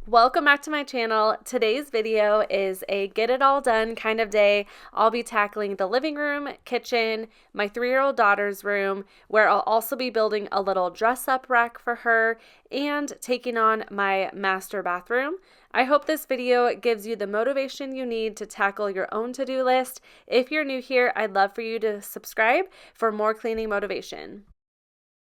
Welcome back to my channel. Today's video is a get it all done kind of day. I'll be tackling the living room, kitchen, my 3-year-old daughter's room, where I'll also be building a little dress up rack for her and taking on my master bathroom. I hope this video gives you the motivation you need to tackle your own to-do list. If you're new here, I'd love for you to subscribe for more cleaning motivation.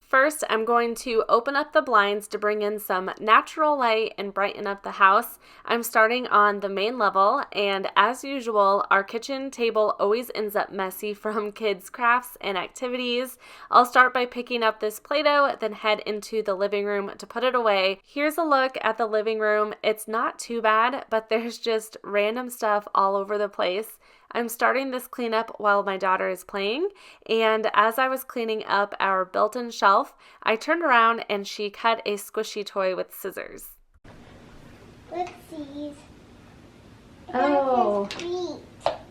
First, I'm going to open up the blinds to bring in some natural light and brighten up the house. I'm starting on the main level, and as usual, our kitchen table always ends up messy from kids' crafts and activities. I'll start by picking up this Play-Doh, then head into the living room to put it away. Here's a look at the living room. It's not too bad, but there's just random stuff all over the place. I'm starting this cleanup while my daughter is playing, and as I was cleaning up our built-in shelf, I turned around and she cut a squishy toy with scissors. Whoopsies. Oh,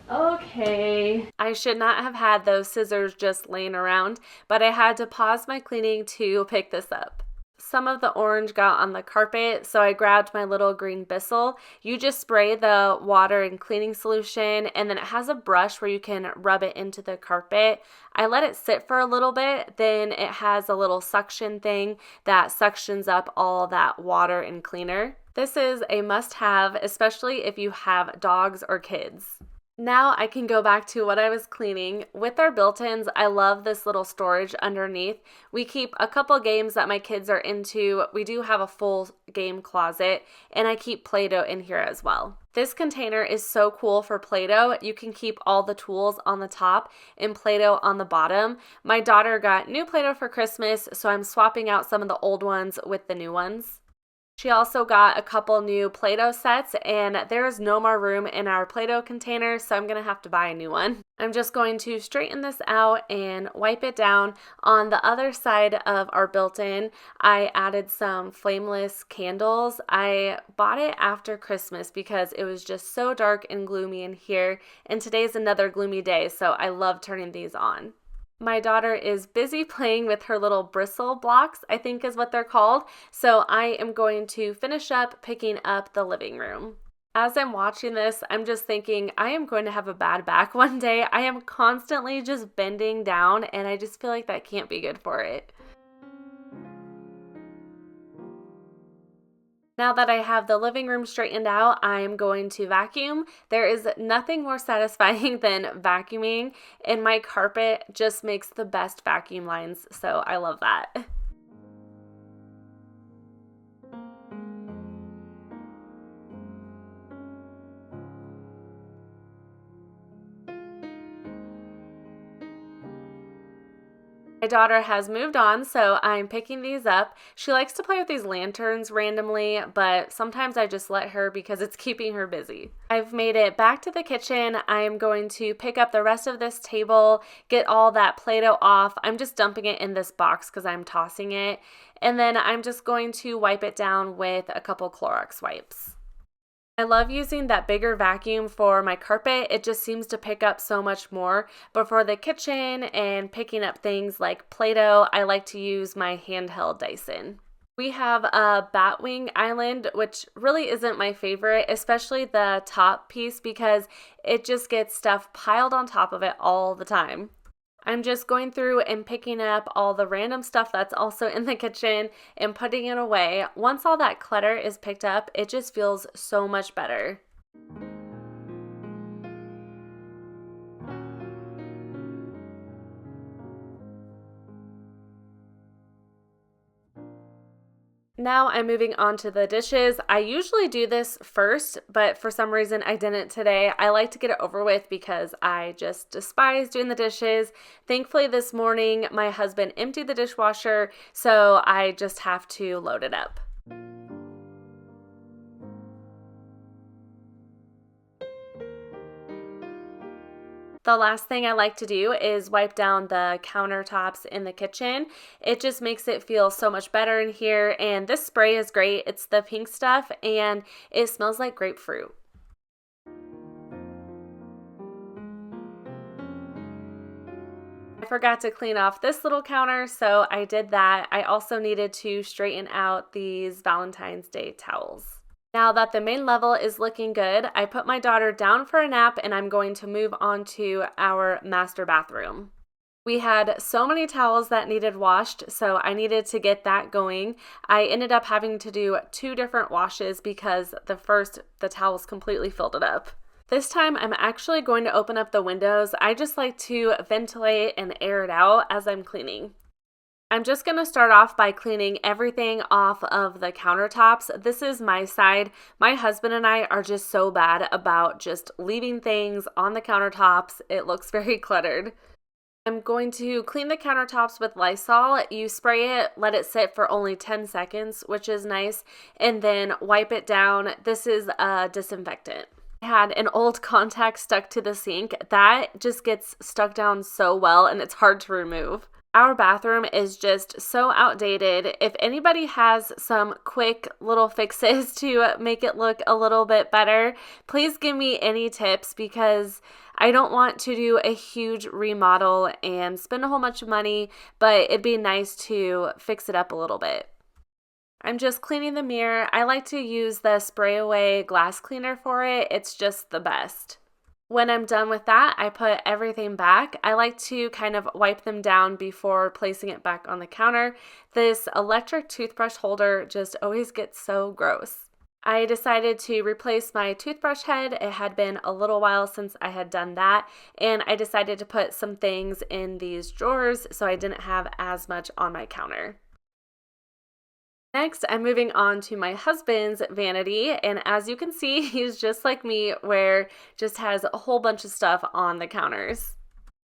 okay. I should not have had those scissors just laying around, but I had to pause my cleaning to pick this up. Some of the orange got on the carpet, so I grabbed my little green Bissell. You just spray the water and cleaning solution, and then it has a brush where you can rub it into the carpet. I let it sit for a little bit, then it has a little suction thing that suctions up all that water and cleaner. This is a must-have, especially if you have dogs or kids. Now I can go back to what I was cleaning. With our built-ins, I love this little storage underneath. We keep a couple games that my kids are into. We do have a full game closet, and I keep Play-Doh in here as well. This container is so cool for Play-Doh. You can keep all the tools on the top and Play-Doh on the bottom. My daughter got new Play-Doh for Christmas, so I'm swapping out some of the old ones with the new ones. She also got a couple new Play-Doh sets, and there is no more room in our Play-Doh container, so I'm going to have to buy a new one. I'm just going to straighten this out and wipe it down. On the other side of our built-in, I added some flameless candles. I bought it after Christmas because it was just so dark and gloomy in here, and today's another gloomy day, so I love turning these on. My daughter is busy playing with her little bristle blocks, I think is what they're called, so I am going to finish up picking up the living room. As I'm watching this, I'm just thinking I am going to have a bad back one day. I am constantly just bending down, and I just feel like that can't be good for it. Now that I have the living room straightened out, I'm going to vacuum. There is nothing more satisfying than vacuuming, and my carpet just makes the best vacuum lines, so I love that. My daughter has moved on, so I'm picking these up. She likes to play with these lanterns randomly, but sometimes I just let her because it's keeping her busy. I've made it back to the kitchen. I am going to pick up the rest of this table, get all that Play-Doh off. I'm just dumping it in this box because I'm tossing it. And then I'm just going to wipe it down with a couple Clorox wipes. I love using that bigger vacuum for my carpet. It just seems to pick up so much more. But for the kitchen and picking up things like Play-Doh, I like to use my handheld Dyson. We have a Batwing island, which really isn't my favorite, especially the top piece because it just gets stuff piled on top of it all the time. I'm just going through and picking up all the random stuff that's also in the kitchen and putting it away. Once all that clutter is picked up, it just feels so much better. Now I'm moving on to the dishes. I usually do this first, but for some reason I didn't today. I like to get it over with because I just despise doing the dishes. Thankfully this morning my husband emptied the dishwasher, so I just have to load it up. The last thing I like to do is wipe down the countertops in the kitchen. It just makes it feel so much better in here, and this spray is great. It's the pink stuff, and it smells like grapefruit. I forgot to clean off this little counter, so I did that. I also needed to straighten out these Valentine's Day towels. Now that the main level is looking good, I put my daughter down for a nap and I'm going to move on to our master bathroom. We had so many towels that needed washed, so I needed to get that going. I ended up having to do 2 different washes because the towels completely filled it up. This time I'm actually going to open up the windows. I just like to ventilate and air it out as I'm cleaning. I'm just going to start off by cleaning everything off of the countertops. This is my side. My husband and I are just so bad about just leaving things on the countertops. It looks very cluttered. I'm going to clean the countertops with Lysol. You spray it, let it sit for only 10 seconds, which is nice, and then wipe it down. This is a disinfectant. I had an old contact stuck to the sink. That just gets stuck down so well and it's hard to remove. Our bathroom is just so outdated. If anybody has some quick little fixes to make it look a little bit better, please give me any tips because I don't want to do a huge remodel and spend a whole bunch of money, but it'd be nice to fix it up a little bit. I'm just cleaning the mirror. I like to use the spray away glass cleaner for it. It's just the best. When I'm done with that, I put everything back. I like to kind of wipe them down before placing it back on the counter. This electric toothbrush holder just always gets so gross. I decided to replace my toothbrush head. It had been a little while since I had done that, and I decided to put some things in these drawers so I didn't have as much on my counter. Next, I'm moving on to my husband's vanity, and as you can see, he's just like me, where just has a whole bunch of stuff on the counters.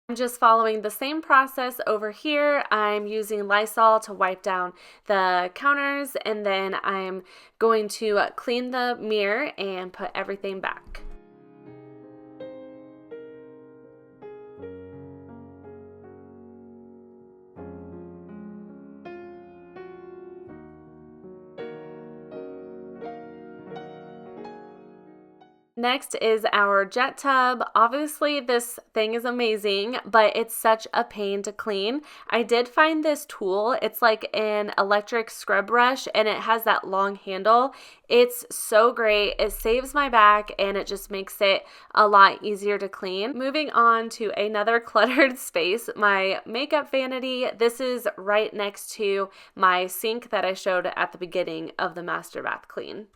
I'm just following the same process over here. I'm using Lysol to wipe down the counters, and then I'm going to clean the mirror and put everything back. Next is our jet tub. Obviously, this thing is amazing, but it's such a pain to clean. I did find this tool. It's like an electric scrub brush, and it has that long handle. It's so great. It saves my back, and it just makes it a lot easier to clean. Moving on to another cluttered space, my makeup vanity. This is right next to my sink that I showed at the beginning of the master bath clean.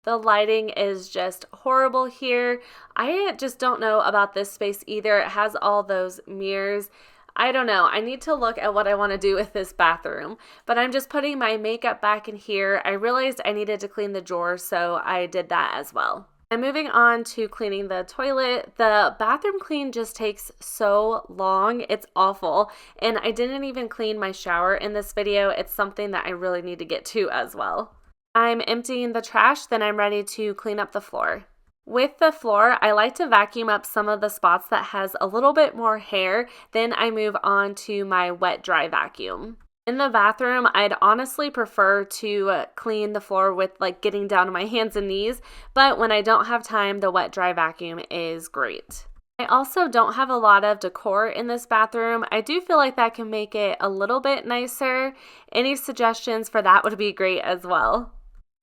The lighting is just horrible here. I just don't know about this space either. It has all those mirrors. I don't know. I need to look at what I want to do with this bathroom. But I'm just putting my makeup back in here. I realized I needed to clean the drawers, so I did that as well. I'm moving on to cleaning the toilet. The bathroom clean just takes so long. It's awful. And I didn't even clean my shower in this video. It's something that I really need to get to as well. I'm emptying the trash, then I'm ready to clean up the floor. With the floor, I like to vacuum up some of the spots that has a little bit more hair, then I move on to my wet dry vacuum. In the bathroom, I'd honestly prefer to clean the floor with like getting down to my hands and knees, but when I don't have time, the wet dry vacuum is great. I also don't have a lot of decor in this bathroom. I do feel like that can make it a little bit nicer. Any suggestions for that would be great as well.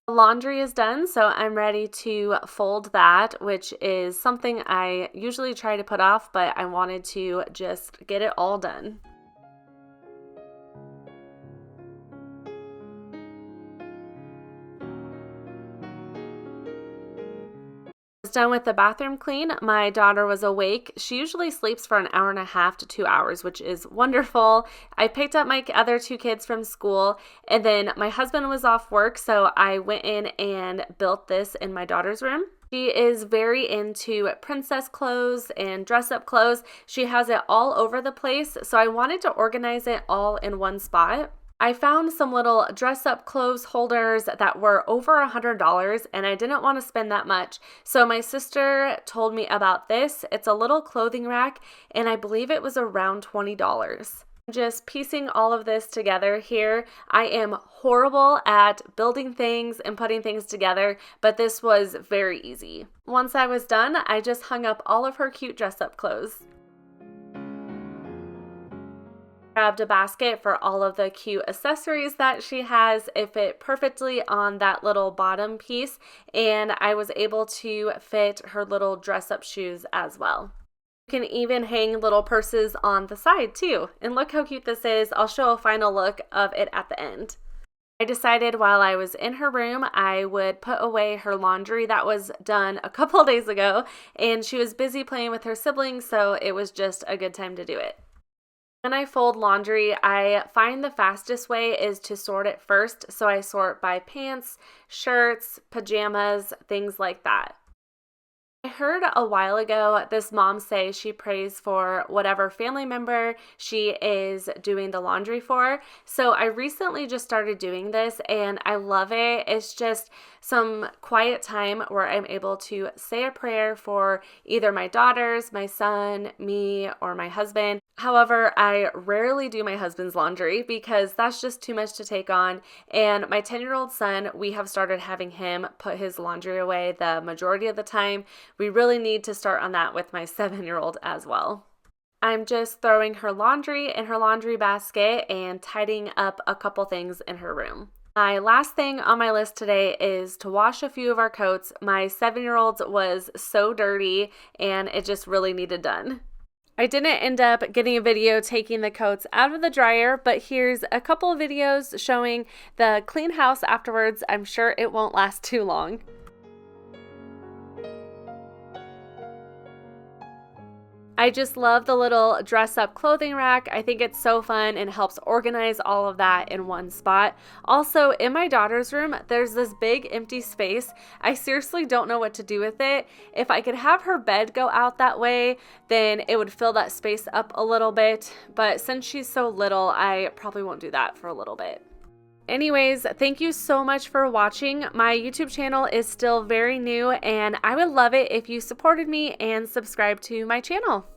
Laundry is done, so I'm ready to fold that, which is something I usually try to put off, but I wanted to just get it all done. Done with the bathroom clean. My daughter was awake. She usually sleeps for an hour and a half to 2 hours, which is wonderful. I picked up my other 2 kids from school, and then my husband was off work, so I went in and built this in my daughter's room. She is very into princess clothes and dress-up clothes. She has it all over the place, so I wanted to organize it all in one spot. I found some little dress-up clothes holders that were over $100, and I didn't want to spend that much. So my sister told me about this. It's a little clothing rack, and I believe it was around $20. Just piecing all of this together here. I am horrible at building things and putting things together, but this was very easy. Once I was done, I just hung up all of her cute dress-up clothes. Grabbed a basket for all of the cute accessories that she has. It fit perfectly on that little bottom piece, and I was able to fit her little dress-up shoes as well. You can even hang little purses on the side too. And look how cute this is. I'll show a final look of it at the end. I decided while I was in her room, I would put away her laundry that was done a couple days ago, and she was busy playing with her siblings, so it was just a good time to do it. When I fold laundry, I find the fastest way is to sort it first, so I sort by pants, shirts, pajamas, things like that. I heard a while ago this mom say she prays for whatever family member she is doing the laundry for. So I recently just started doing this and I love it. It's just some quiet time where I'm able to say a prayer for either my daughters, my son, me, or my husband. However, I rarely do my husband's laundry because that's just too much to take on. And my 10-year-old son, we have started having him put his laundry away the majority of the time. We really need to start on that with my 7-year-old as well. I'm just throwing her laundry in her laundry basket and tidying up a couple things in her room. My last thing on my list today is to wash a few of our coats. My 7-year-old's was so dirty and it just really needed done. I didn't end up getting a video taking the coats out of the dryer, but here's a couple of videos showing the clean house afterwards. I'm sure it won't last too long. I just love the little dress-up clothing rack. I think it's so fun and helps organize all of that in one spot. Also, in my daughter's room, there's this big empty space. I seriously don't know what to do with it. If I could have her bed go out that way, then it would fill that space up a little bit. But since she's so little, I probably won't do that for a little bit. Anyways, thank you so much for watching. My YouTube channel is still very new and I would love it if you supported me and subscribed to my channel.